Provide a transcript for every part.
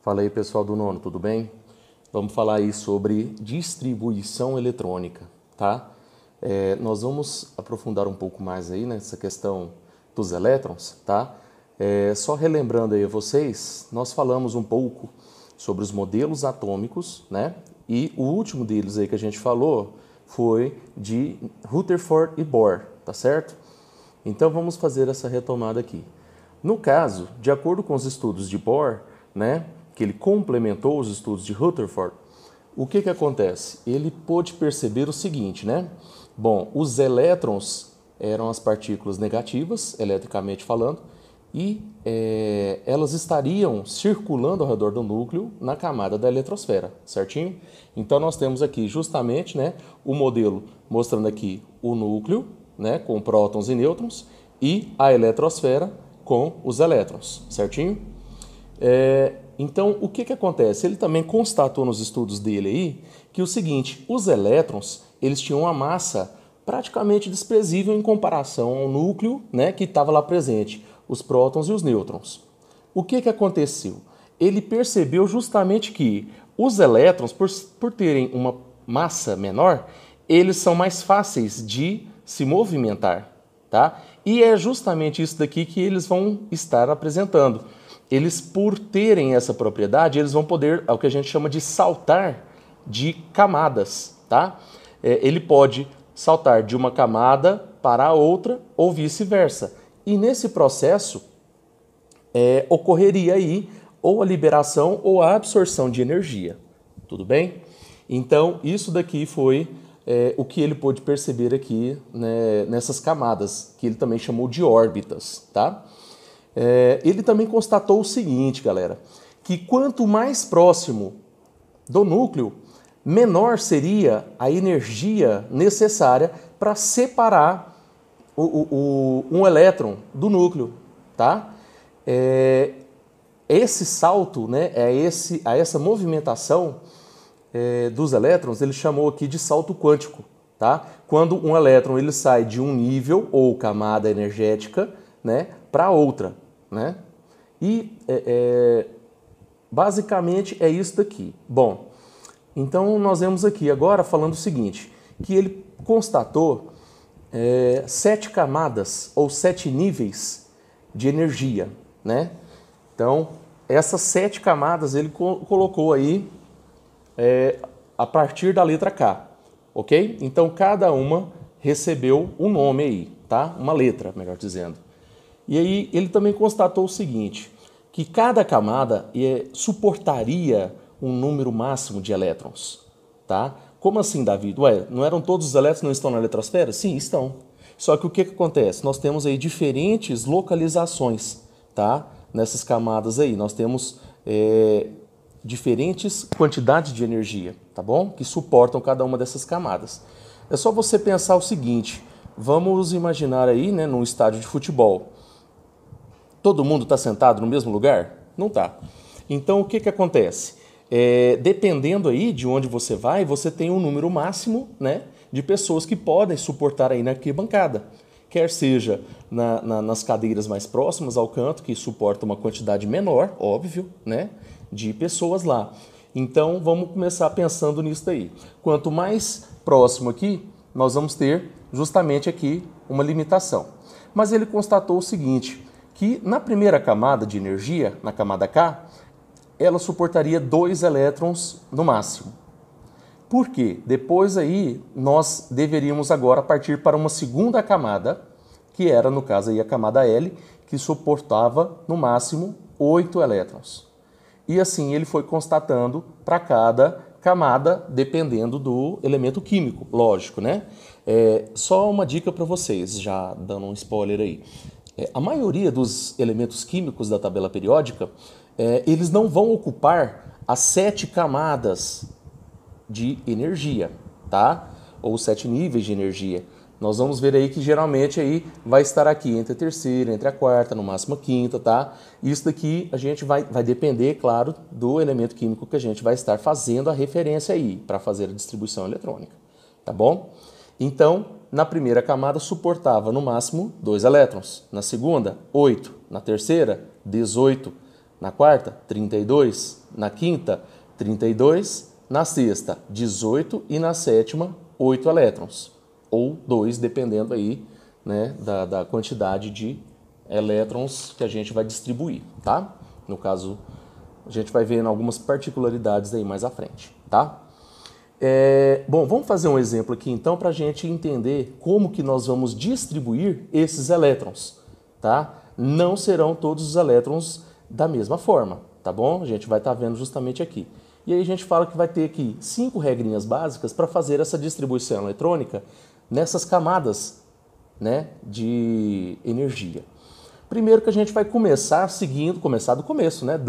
Fala aí, pessoal do nono, tudo bem? Vamos falar aí sobre distribuição eletrônica, tá? Nós vamos aprofundar um pouco mais aí nessa questão dos elétrons, tá? Só relembrando aí a vocês, nós falamos um pouco sobre os modelos atômicos, né? E o último deles aí que a gente falou foi de Rutherford e Bohr, tá certo? Então vamos fazer essa retomada aqui. No caso, de acordo com os estudos de Bohr, né, que ele complementou os estudos de Rutherford, o que acontece? Ele pôde perceber o seguinte, né? Bom, os elétrons eram as partículas negativas, eletricamente falando, e elas estariam circulando ao redor do núcleo na camada da eletrosfera, certinho? Então nós temos aqui justamente, né, o modelo mostrando aqui o núcleo, né, com prótons e nêutrons, e a eletrosfera com os elétrons, certinho? Então, o que acontece? Ele também constatou nos estudos dele aí que o seguinte, os elétrons, eles tinham uma massa praticamente desprezível em comparação ao núcleo, né, que estava lá presente, os prótons e os nêutrons. O que aconteceu? Ele percebeu justamente que os elétrons, por terem uma massa menor, eles são mais fáceis de se movimentar, tá? E é justamente isso daqui que eles vão estar apresentando. Eles, por terem essa propriedade, eles vão poder, é o que a gente chama de saltar de camadas, tá? Ele pode saltar de uma camada para a outra ou vice-versa. E nesse processo, ocorreria aí ou a liberação ou a absorção de energia, tudo bem? Então, isso daqui foi o que ele pôde perceber aqui, né, nessas camadas, que ele também chamou de órbitas, tá? Ele também constatou o seguinte, galera, que quanto mais próximo do núcleo, menor seria a energia necessária para separar um elétron do núcleo, tá? Esse salto, né, a essa movimentação dos elétrons, ele chamou aqui de salto quântico, tá? Quando um elétron ele sai de um nível ou camada energética, né, para outra, né? E basicamente é isso daqui. Bom, então nós vemos aqui agora falando o seguinte, que ele constatou 7 camadas ou 7 níveis de energia, né? Então, essas 7 camadas ele colocou aí a partir da letra K, ok? Então, cada uma recebeu um nome aí, tá? Uma letra, melhor dizendo. E aí ele também constatou o seguinte, que cada camada suportaria um número máximo de elétrons, tá? Como assim, David? Ué, não eram todos os elétrons que não estão na eletrosfera? Sim, estão. Só que o que acontece? Nós temos aí diferentes localizações, tá? Nessas camadas aí. Nós temos diferentes quantidades de energia, tá bom? Que suportam cada uma dessas camadas. É só você pensar o seguinte, vamos imaginar aí, né, num estádio de futebol. Todo mundo está sentado no mesmo lugar? Não está. Então, o que acontece? Dependendo aí de onde você vai, você tem um número máximo, né, de pessoas que podem suportar aí na arquibancada. Quer seja nas cadeiras mais próximas ao canto, que suporta uma quantidade menor, óbvio, né, de pessoas lá. Então, vamos começar pensando nisso daí. Quanto mais próximo aqui, nós vamos ter justamente aqui uma limitação. Mas ele constatou o seguinte, que na primeira camada de energia, na camada K, ela suportaria 2 elétrons no máximo. Por quê? Depois aí nós deveríamos agora partir para uma segunda camada, que era no caso aí a camada L, que suportava no máximo 8 elétrons. E assim ele foi constatando para cada camada, dependendo do elemento químico, lógico, né? Só uma dica para vocês, já dando um spoiler aí. A maioria dos elementos químicos da tabela periódica, eles não vão ocupar as 7 camadas de energia, tá? Ou 7 níveis de energia. Nós vamos ver aí que geralmente aí vai estar aqui entre a terceira, entre a quarta, no máximo a quinta, tá? Isso daqui a gente vai depender, claro, do elemento químico que a gente vai estar fazendo a referência aí para fazer a distribuição eletrônica, tá bom? Então, na primeira camada suportava no máximo 2 elétrons, na segunda 8, na terceira 18, Na quarta, 32. Na quinta, 32. Na sexta, 18. E na sétima, 8 elétrons. Ou 2, dependendo aí, né, da quantidade de elétrons que a gente vai distribuir, tá? No caso, a gente vai ver algumas particularidades aí mais à frente, tá? Bom, vamos fazer um exemplo aqui então para a gente entender como que nós vamos distribuir esses elétrons, tá? Não serão todos os elétrons da mesma forma, tá bom? A gente vai estar vendo justamente aqui. E aí a gente fala que vai ter aqui 5 regrinhas básicas para fazer essa distribuição eletrônica nessas camadas, né, de energia. Primeiro que a gente vai começar do começo, né?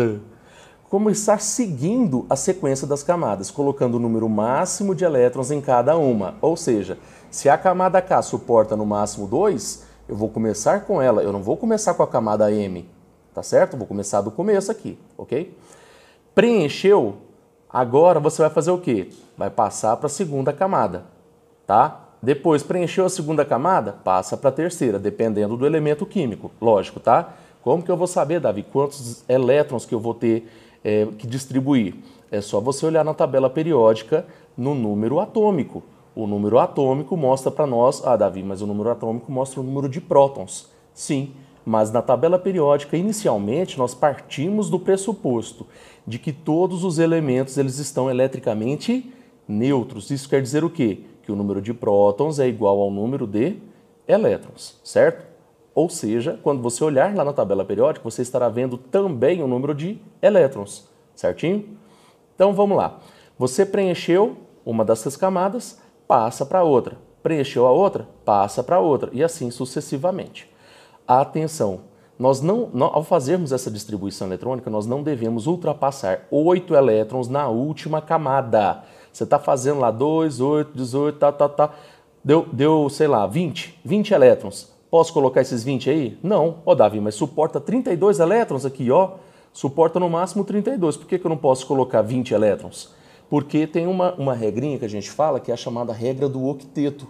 Começar seguindo a sequência das camadas, colocando o número máximo de elétrons em cada uma. Ou seja, se a camada K suporta no máximo 2, eu vou começar com ela, eu não vou começar com a camada M, tá certo? Vou começar do começo aqui, ok? Preencheu, agora você vai fazer o quê? Vai passar para a segunda camada, tá? Depois preencheu a segunda camada, passa para a terceira, dependendo do elemento químico, lógico, tá? Como que eu vou saber, Davi, quantos elétrons que eu vou ter que distribuir? É só você olhar na tabela periódica no número atômico. O número atômico mostra para nós... Ah, Davi, mas o número atômico mostra o número de prótons. Sim, mas na tabela periódica, inicialmente, nós partimos do pressuposto de que todos os elementos eles estão eletricamente neutros. Isso quer dizer o quê? Que o número de prótons é igual ao número de elétrons, certo? Ou seja, quando você olhar lá na tabela periódica, você estará vendo também o número de elétrons, certinho? Então vamos lá. Você preencheu uma dessas camadas, passa para outra. Preencheu a outra, passa para outra. E assim sucessivamente. Atenção, ao fazermos essa distribuição eletrônica, nós não devemos ultrapassar 8 elétrons na última camada. Você está fazendo lá 2, 8, 18, tá. Deu, sei lá, 20 elétrons. Posso colocar esses 20 aí? Não. Ó, Davi, mas suporta 32 elétrons aqui, ó. Suporta no máximo 32. Por que eu não posso colocar 20 elétrons? Porque tem uma regrinha que a gente fala, que é a chamada regra do octeto.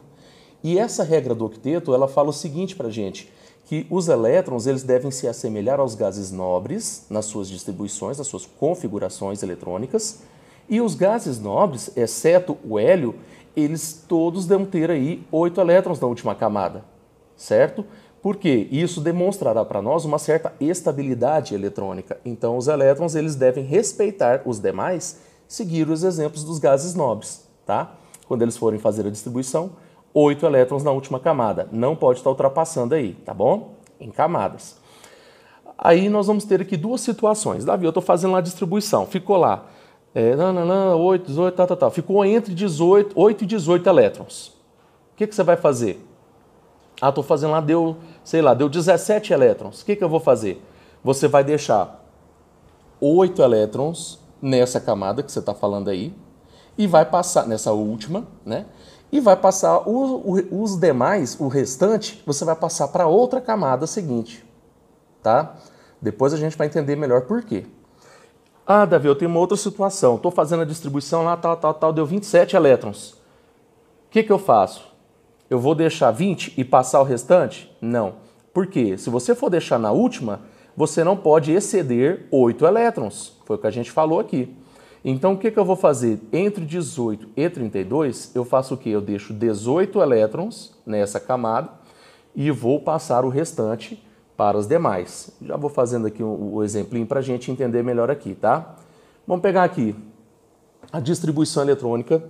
E essa regra do octeto, ela fala o seguinte pra gente, que os elétrons eles devem se assemelhar aos gases nobres nas suas distribuições, nas suas configurações eletrônicas, e os gases nobres, exceto o hélio, eles todos devem ter aí 8 elétrons na última camada. Certo? Porque isso demonstrará para nós uma certa estabilidade eletrônica. Então, os elétrons eles devem respeitar os demais, seguir os exemplos dos gases nobres, tá? Quando eles forem fazer a distribuição, 8 elétrons na última camada. Não pode estar ultrapassando aí, tá bom? Em camadas. Aí nós vamos ter aqui duas situações. Davi, eu estou fazendo lá a distribuição. Ficou lá 8, 18, tá. Ficou entre 8 e 18 elétrons. O que você vai fazer? Ah, estou fazendo lá, deu 17 elétrons. O que eu vou fazer? Você vai deixar 8 elétrons nessa camada que você está falando aí e vai passar, nessa última, né? E vai passar os demais, o restante, você vai passar para outra camada seguinte, tá? Depois a gente vai entender melhor por quê. Ah, Davi, eu tenho uma outra situação. Estou fazendo a distribuição lá, tal, deu 27 elétrons. O que eu faço? Eu vou deixar 20 e passar o restante? Não. Por quê? Se você for deixar na última, você não pode exceder 8 elétrons. Foi o que a gente falou aqui. Então, o que eu vou fazer? Entre 18 e 32, eu faço o quê? Eu deixo 18 elétrons nessa camada e vou passar o restante para os demais. Já vou fazendo aqui o exemplinho para a gente entender melhor aqui, tá? Vamos pegar aqui a distribuição eletrônica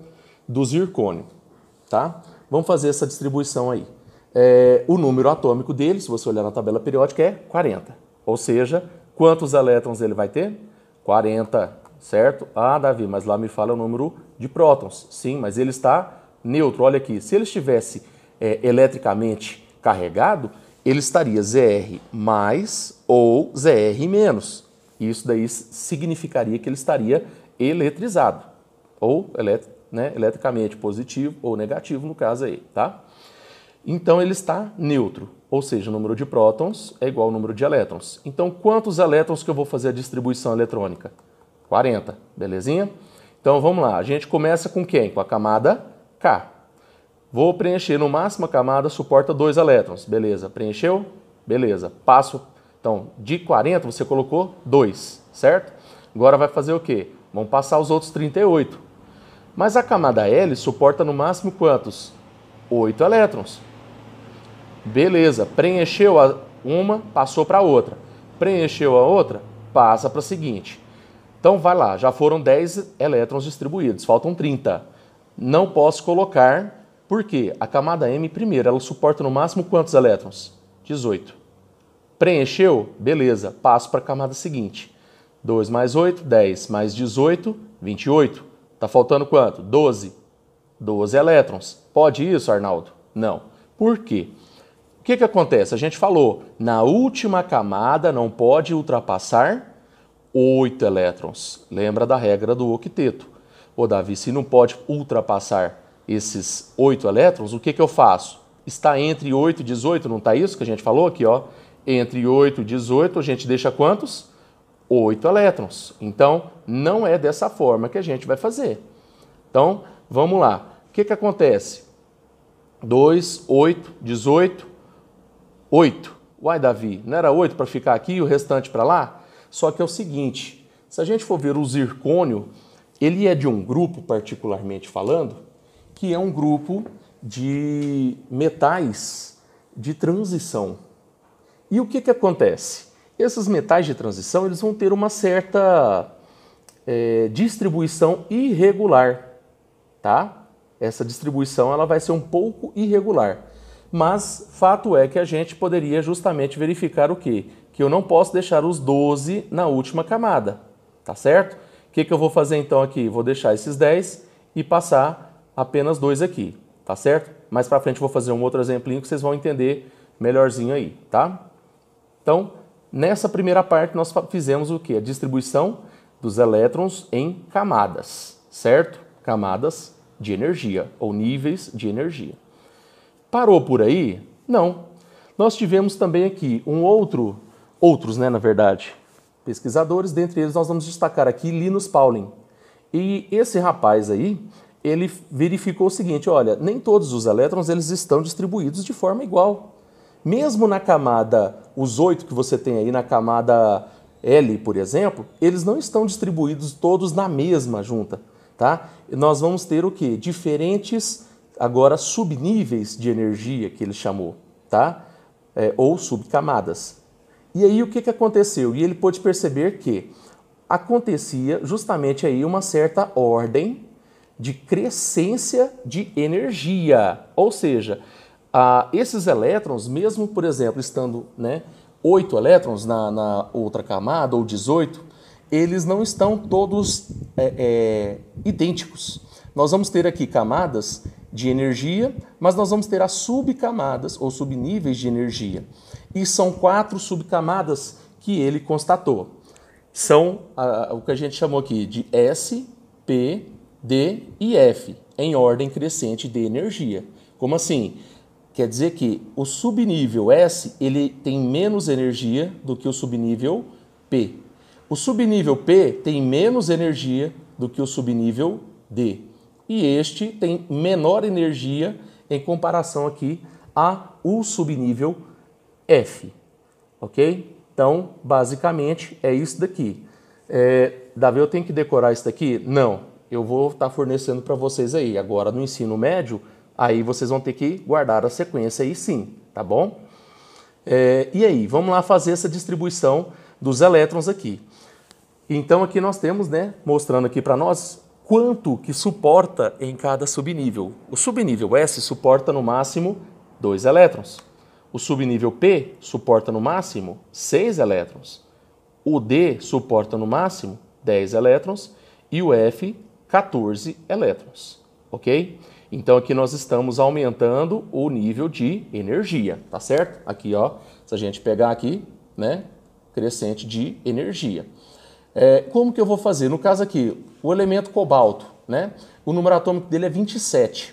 do zircônio, tá? Vamos fazer essa distribuição aí. O número atômico dele, se você olhar na tabela periódica, é 40. Ou seja, quantos elétrons ele vai ter? 40, certo? Ah, Davi, mas lá me fala o número de prótons. Sim, mas ele está neutro. Olha aqui, se ele estivesse eletricamente carregado, ele estaria Zr mais ou Zr menos. Isso daí significaria que ele estaria eletrizado. Ou eletricamente positivo ou negativo, no caso aí, tá? Então, ele está neutro, ou seja, o número de prótons é igual ao número de elétrons. Então, quantos elétrons que eu vou fazer a distribuição eletrônica? 40, belezinha? Então, vamos lá. A gente começa com quem? Com a camada K. Vou preencher no máximo a camada, suporta 2 elétrons. Beleza, preencheu? Beleza. Passo. Então, de 40 você colocou 2. certo? Agora vai fazer o quê? Vamos passar os outros 38. Mas a camada L suporta no máximo quantos? 8 elétrons. Beleza, preencheu uma, passou para a outra. Preencheu a outra, passa para a seguinte. Então vai lá, já foram 10 elétrons distribuídos, faltam 30. Não posso colocar, porque a camada M primeiro, ela suporta no máximo quantos elétrons? 18. Preencheu? Beleza, passo para a camada seguinte. 2 mais 8, 10, mais 18, 28. Está faltando quanto? 12. 12 elétrons. Pode isso, Arnaldo? Não. Por quê? O que acontece? A gente falou, na última camada não pode ultrapassar 8 elétrons. Lembra da regra do octeto. Ô Davi, se não pode ultrapassar esses 8 elétrons, o que eu faço? Está entre 8 e 18, não está isso que a gente falou aqui, ó? Entre 8 e 18, a gente deixa quantos? 8 elétrons. Então, não é dessa forma que a gente vai fazer. Então, vamos lá. O que acontece? 2, 8, 18, 8. Uai, Davi, não era 8 para ficar aqui e o restante para lá? Só que é o seguinte, se a gente for ver o zircônio, ele é de um grupo, particularmente falando, que é um grupo de metais de transição. E o que acontece? Esses metais de transição eles vão ter uma certa distribuição irregular, tá? Essa distribuição ela vai ser um pouco irregular. Mas fato é que a gente poderia justamente verificar o quê? Que eu não posso deixar os 12 na última camada, tá certo? O que eu vou fazer então aqui? Vou deixar esses 10 e passar apenas 2 aqui, tá certo? Mais para frente eu vou fazer um outro exemplinho que vocês vão entender melhorzinho aí, tá? Então, nessa primeira parte nós fizemos o quê? A distribuição dos elétrons em camadas, certo? Camadas de energia ou níveis de energia. Parou por aí? Não. Nós tivemos também aqui outros, né, na verdade, pesquisadores, dentre eles nós vamos destacar aqui Linus Pauling. E esse rapaz aí, ele verificou o seguinte, olha, nem todos os elétrons eles estão distribuídos de forma igual. Mesmo na camada, os 8 que você tem aí na camada L, por exemplo, eles não estão distribuídos todos na mesma junta, tá? E nós vamos ter o quê? Diferentes, agora, subníveis de energia, que ele chamou, tá? Ou subcamadas. E aí o que aconteceu? E ele pôde perceber que acontecia justamente aí uma certa ordem de crescência de energia, ou seja, esses elétrons, mesmo, por exemplo, estando 8 elétrons na outra camada, ou 18, eles não estão todos idênticos. Nós vamos ter aqui camadas de energia, mas nós vamos ter as subcamadas, ou subníveis de energia. E são 4 subcamadas que ele constatou. São o que a gente chamou aqui de S, P, D e F, em ordem crescente de energia. Como assim? Quer dizer que o subnível S ele tem menos energia do que o subnível P. O subnível P tem menos energia do que o subnível D. E este tem menor energia em comparação aqui ao subnível F. Ok? Então, basicamente, é isso daqui. Davi, eu tenho que decorar isso daqui? Não. Eu vou estar fornecendo para vocês aí. Agora, no ensino médio, aí vocês vão ter que guardar a sequência aí sim, tá bom? E aí, vamos lá fazer essa distribuição dos elétrons aqui. Então, aqui nós temos, mostrando aqui para nós, quanto que suporta em cada subnível. O subnível S suporta no máximo 2 elétrons. O subnível P suporta no máximo 6 elétrons. O D suporta no máximo 10 elétrons e o F 14 elétrons, ok? Então aqui nós estamos aumentando o nível de energia, tá certo? Aqui, ó, se a gente pegar aqui, crescente de energia. Como que eu vou fazer? No caso aqui, o elemento cobalto, o número atômico dele é 27.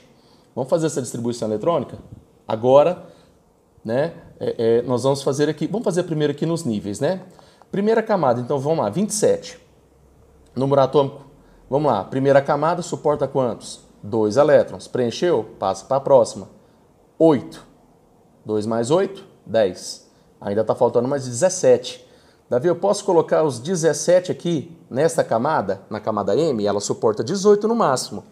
Vamos fazer essa distribuição eletrônica? Agora, nós vamos fazer aqui, vamos fazer primeiro aqui nos níveis, Primeira camada, então vamos lá, 27. Número atômico, vamos lá, primeira camada suporta quantos? 2 elétrons. Preencheu? Passa para a próxima. 8. 2 mais 8, 10. Ainda está faltando mais 17. Davi, eu posso colocar os 17 aqui nesta camada, na camada M, ela suporta 18 no máximo.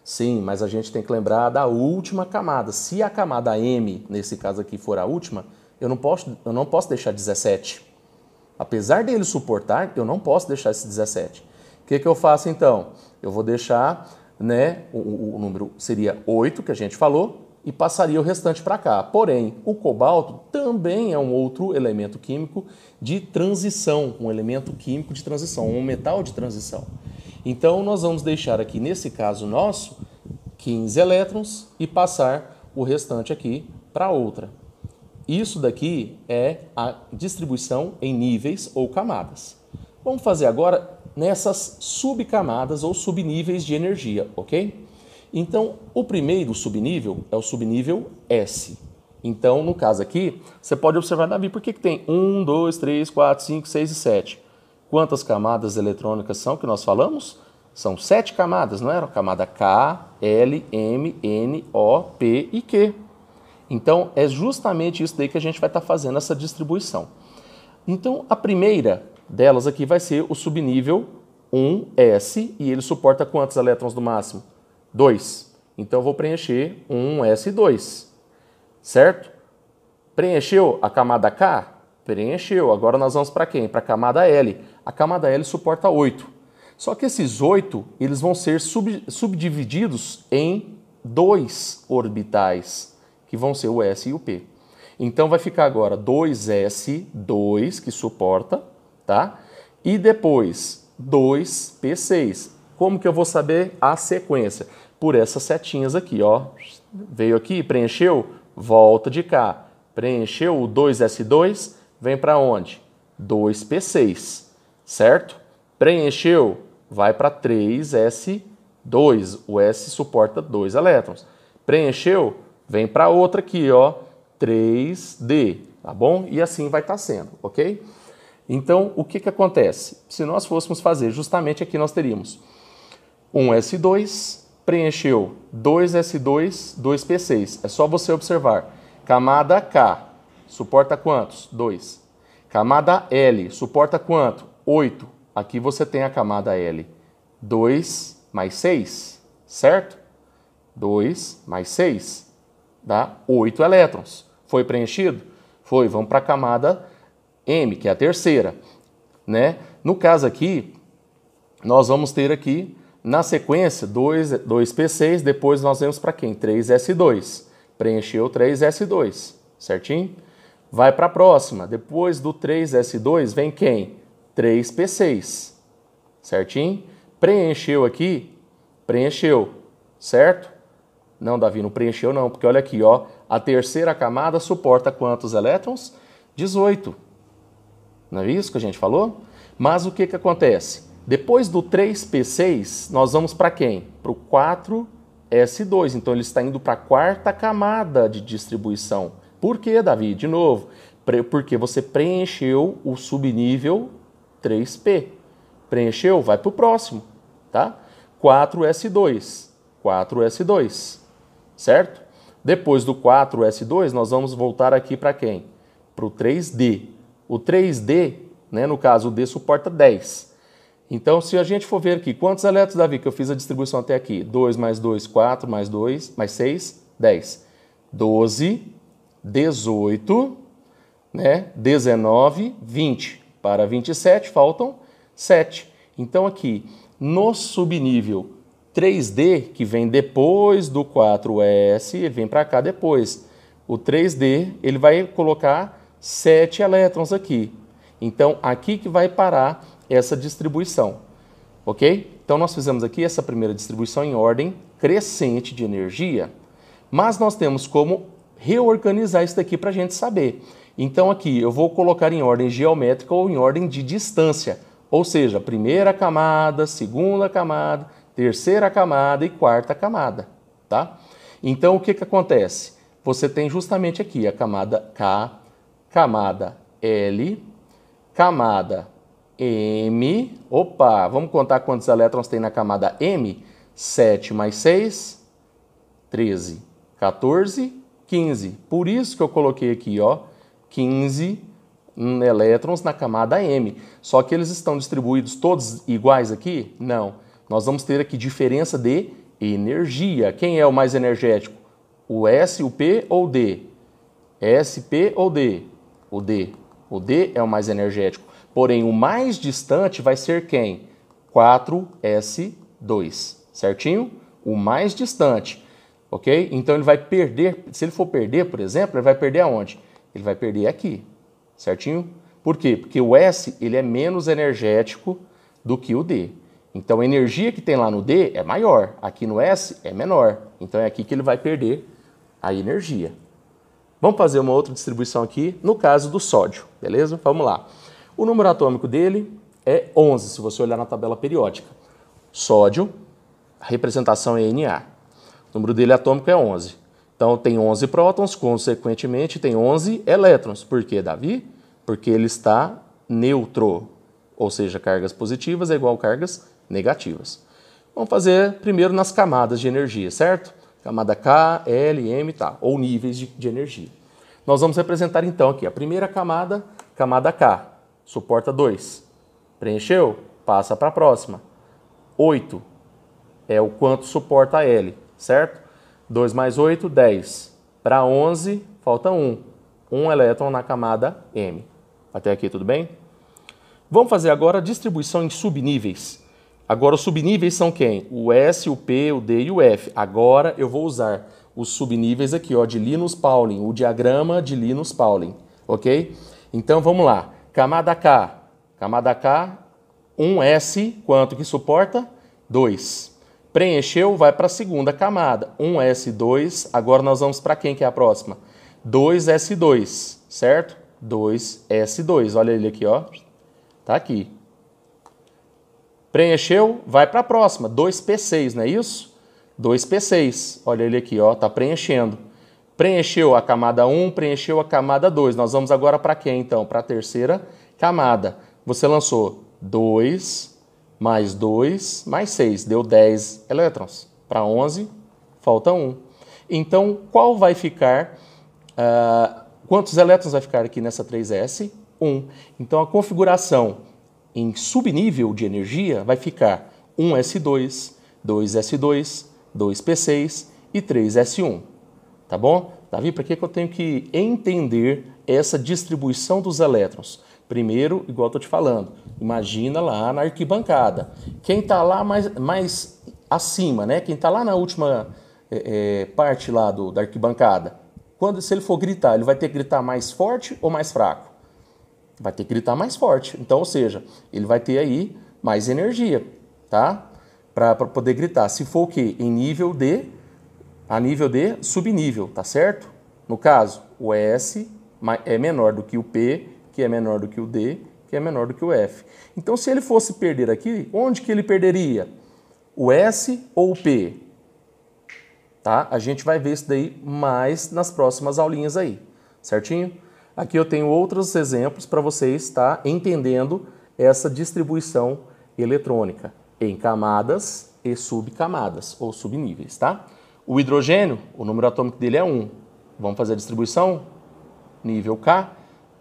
Sim, mas a gente tem que lembrar da última camada. Se a camada M, nesse caso aqui, for a última, eu não posso deixar 17. Apesar dele suportar, eu não posso deixar esse 17. O que eu faço então? Eu vou deixar, né, o número seria 8, que a gente falou, e passaria o restante para cá. Porém, o cobalto também é um outro elemento químico de transição, um elemento químico de transição, um metal de transição. Então, nós vamos deixar aqui, nesse caso nosso, 15 elétrons e passar o restante aqui para outra. Isso daqui é a distribuição em níveis ou camadas. Vamos fazer agora nessas subcamadas ou subníveis de energia, ok? Então, o primeiro subnível é o subnível S. Então, no caso aqui, você pode observar, Davi, por que tem 1, 2, 3, 4, 5, 6 e 7? Quantas camadas eletrônicas são que nós falamos? São 7 camadas, não era? Camada K, L, M, N, O, P e Q. Então, é justamente isso daí que a gente vai estar fazendo essa distribuição. Então, a primeira delas aqui vai ser o subnível 1S e ele suporta quantos elétrons no máximo? 2. Então, eu vou preencher 1S2, certo? Preencheu a camada K? Preencheu. Agora nós vamos para quem? Para a camada L. A camada L suporta 8. Só que esses 8, eles vão ser subdivididos em 2 orbitais, que vão ser o S e o P. Então, vai ficar agora 2S2, que suporta, tá? E depois 2P6. Como que eu vou saber a sequência? Por essas setinhas aqui, ó. Veio aqui, preencheu, volta de cá. Preencheu o 2S2, vem para onde? 2P6, certo? Preencheu, vai para 3S2. O S suporta 2 elétrons. Preencheu, vem para outra aqui, ó. 3D, tá bom? E assim vai estar sendo, ok? Então, o que acontece? Se nós fôssemos fazer, justamente aqui nós teríamos 1S2, preencheu 2S2, 2P6. É só você observar. Camada K, suporta quantos? 2. Camada L, suporta quanto? 8. Aqui você tem a camada L. 2 mais 6, certo? 2 mais 6 dá 8 elétrons. Foi preenchido? Foi. Vamos para a camada M, que é a terceira, né? No caso aqui, nós vamos ter aqui, na sequência, 2P6, depois nós vamos para quem? 3S2. Preencheu 3S2, certinho? Vai para a próxima. Depois do 3S2 vem quem? 3P6, certinho? Preencheu aqui? Preencheu, certo? Não, Davi, não preencheu não, porque olha aqui, ó, a terceira camada suporta quantos elétrons? 18. Não é isso que a gente falou? Mas o que acontece? Depois do 3P6, nós vamos para quem? Para o 4S2. Então, ele está indo para a quarta camada de distribuição. Por quê, Davi? De novo, porque você preencheu o subnível 3P. Preencheu? Vai para o próximo, tá? 4S2. 4S2, certo? Depois do 4S2, nós vamos voltar aqui para quem? Para o 3D. O 3D, né, no caso, o D suporta 10. Então, se a gente for ver aqui, quantos elétrons, Davi, que eu fiz a distribuição até aqui? 2 mais 2, 4, mais 2, mais 6, 10. 12, 18, né, 19, 20. Para 27, faltam 7. Então, aqui, no subnível 3D, que vem depois do 4S, ele vem para cá depois. O 3D, ele vai colocar 7 elétrons aqui. Então, aqui que vai parar essa distribuição, ok? Então, nós fizemos aqui essa primeira distribuição em ordem crescente de energia, mas nós temos como reorganizar isso daqui para a gente saber. Então, aqui eu vou colocar em ordem geométrica ou em ordem de distância, ou seja, primeira camada, segunda camada, terceira camada e quarta camada, tá? Então, o que acontece? Você tem justamente aqui a camada K, camada L, camada M. Opa, vamos contar quantos elétrons tem na camada M? 7 mais 6, 13, 14, 15. Por isso que eu coloquei aqui, ó, 15 elétrons na camada M. Só que eles estão distribuídos todos iguais aqui? Não. Nós vamos ter aqui diferença de energia. Quem é o mais energético? O S, o P ou o D? S, P ou D? O D. O D é o mais energético. Porém, o mais distante vai ser quem? 4S2. Certinho? O mais distante. Ok? Então ele vai perder, se ele for perder, por exemplo, ele vai perder aonde? Ele vai perder aqui. Certinho? Por quê? Porque o S ele é menos energético do que o D. Então a energia que tem lá no D é maior, aqui no S é menor. Então é aqui que ele vai perder a energia. Vamos fazer uma outra distribuição aqui, no caso do sódio, beleza? Vamos lá. O número atômico dele é 11, se você olhar na tabela periódica. Sódio, a representação é Na. O número dele atômico é 11. Então tem 11 prótons, consequentemente tem 11 elétrons. Por quê, Davi? Porque ele está neutro, ou seja, cargas positivas é igual a cargas negativas. Vamos fazer primeiro nas camadas de energia, certo? Camada K, L, M, tá, ou níveis de energia. Nós vamos representar então aqui a primeira camada, camada K, suporta 2. Preencheu? Passa para a próxima. 8 é o quanto suporta a L, certo? 2 mais 8, 10. Para 11, falta 1. 1 elétron na camada M. Até aqui tudo bem? Vamos fazer agora a distribuição em subníveis. Agora os subníveis são quem? O S, o P, o D e o F. Agora eu vou usar os subníveis aqui, ó, de Linus Pauling, o diagrama de Linus Pauling, ok? Então vamos lá. Camada K. Camada K, 1S, quanto que suporta? 2. Preencheu, vai para a segunda camada. 1S2, agora nós vamos para quem que é a próxima? 2S2, certo? 2S2, olha ele aqui, ó. Tá aqui. Preencheu, vai para a próxima, 2P6, não é isso? 2P6, olha ele aqui, ó, tá preenchendo. Preencheu a camada 1, preencheu a camada 2. Nós vamos agora para quem, então? Para a terceira camada. Você lançou 2 mais 2 mais 6, deu 10 elétrons. Para 11, falta 1. Então, qual vai ficar... quantos elétrons vai ficar aqui nessa 3S? 1. Então, a configuração em subnível de energia vai ficar 1S2, 2S2, 2P6 e 3S1. Tá bom? Davi, para que eu tenho que entender essa distribuição dos elétrons? Primeiro, igual eu estou te falando, imagina lá na arquibancada. Quem está lá mais acima, né? Quem está lá na última parte lá da arquibancada, se ele for gritar, ele vai ter que gritar mais forte ou mais fraco? Vai ter que gritar mais forte. Então, ou seja, ele vai ter aí mais energia, tá? Para poder gritar. Se for o quê? A nível de subnível, tá certo? No caso, o S é menor do que o P, que é menor do que o D, que é menor do que o F. Então, se ele fosse perder aqui, onde que ele perderia? O S ou o P? Tá? A gente vai ver isso daí mais nas próximas aulinhas aí, certinho? Aqui eu tenho outros exemplos para vocês estar entendendo essa distribuição eletrônica em camadas e subcamadas, ou subníveis, tá? O hidrogênio, o número atômico dele é 1. Vamos fazer a distribuição? Nível K,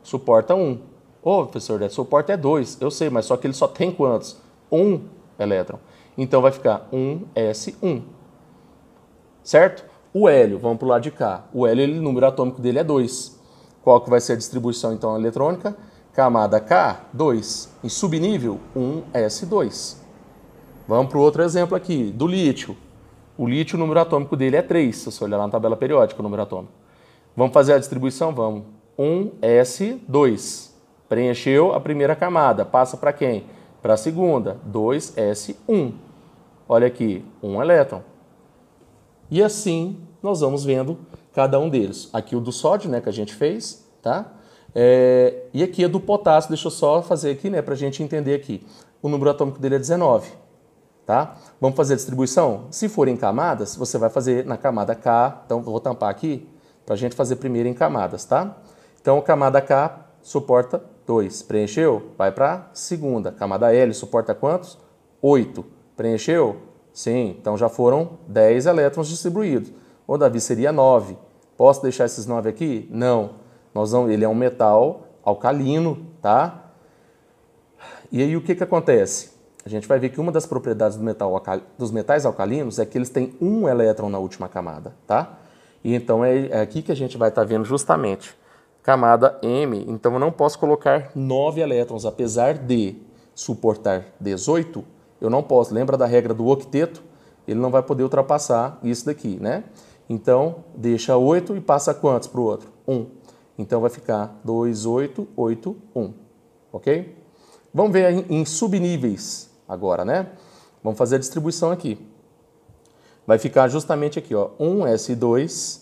suporta 1. Ô, professor, o suporte é 2. Eu sei, mas só que ele só tem quantos? 1 elétron. Então vai ficar 1S1. Certo? O hélio, vamos para o lado de cá. O hélio, o número atômico dele é 2. Qual que vai ser a distribuição, então, eletrônica? Camada K, 2. Em subnível, 1S2. Vamos para o outro exemplo aqui, do lítio. O lítio, o número atômico dele é 3, se você olhar lá na tabela periódica, o número atômico. Vamos fazer a distribuição? Vamos. 1S2. Preencheu a primeira camada. Passa para quem? Para a segunda. 2S1. Olha aqui, 1 elétron. E assim nós vamos vendo cada um deles. Aqui o do sódio, né, que a gente fez, tá? E aqui é do potássio, deixa eu só fazer aqui, né, para a gente entender aqui. O número atômico dele é 19, tá? Vamos fazer a distribuição? Se for em camadas, você vai fazer na camada K, então vou tampar aqui, para a gente fazer primeiro em camadas, tá? Então, camada K suporta 2, preencheu? Vai para a segunda. Camada L suporta quantos? 8, preencheu? Sim, então já foram 10 elétrons distribuídos. Ô, Davi, seria 9. Posso deixar esses 9 aqui? Não. Ele é um metal alcalino, tá? E aí o que acontece? A gente vai ver que uma das propriedades dos metais alcalinos é que eles têm um elétron na última camada, tá? E então é aqui que a gente vai estar vendo justamente camada M. Então eu não posso colocar 9 elétrons, apesar de suportar 18, eu não posso. Lembra da regra do octeto? Ele não vai poder ultrapassar isso daqui, né? Então deixa 8 e passa quantos para o outro? 1. Então vai ficar 2, 8, 8, 1. Ok? Vamos ver em subníveis agora, né? Vamos fazer a distribuição aqui. Vai ficar justamente aqui, ó, 1s2,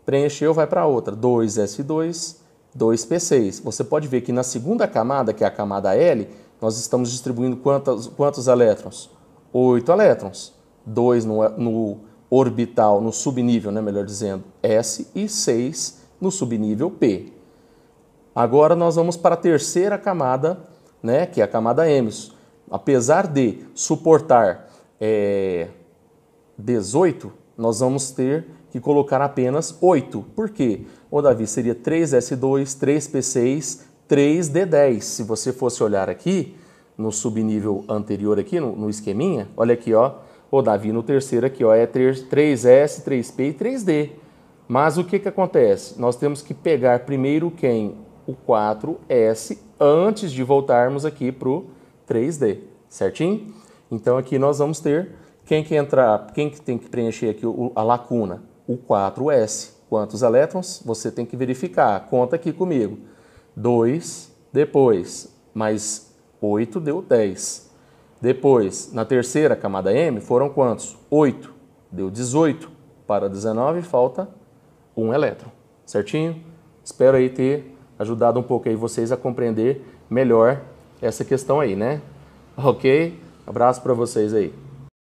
preencheu, vai para outra, 2s2, 2p6. Você pode ver que na segunda camada, que é a camada L, nós estamos distribuindo quantos elétrons? 8 elétrons. 2 no orbital, no subnível, né, melhor dizendo, S, e 6 no subnível P. Agora nós vamos para a terceira camada, né, que é a camada M. Apesar de suportar 18, nós vamos ter que colocar apenas 8. Por quê? Ô Davi, seria 3s2, 3p6, 3d10. Se você fosse olhar aqui, no subnível anterior aqui, no esqueminha, olha aqui, ó. Ô Davi, no terceiro aqui, ó, é 3s, 3p e 3d. Mas o que acontece? Nós temos que pegar primeiro quem? O 4s, antes de voltarmos aqui para o 3d, certinho? Então aqui nós vamos ter quem que tem que preencher aqui a lacuna? O 4s. Quantos elétrons? Você tem que verificar. Conta aqui comigo. 2, depois, mais 8 deu 10. Depois, na terceira camada M, foram quantos? 8. Deu 18. Para 19, falta 1 elétron. Certinho? Espero aí ter ajudado um pouco aí vocês a compreender melhor essa questão aí, né? Ok? Abraço para vocês aí.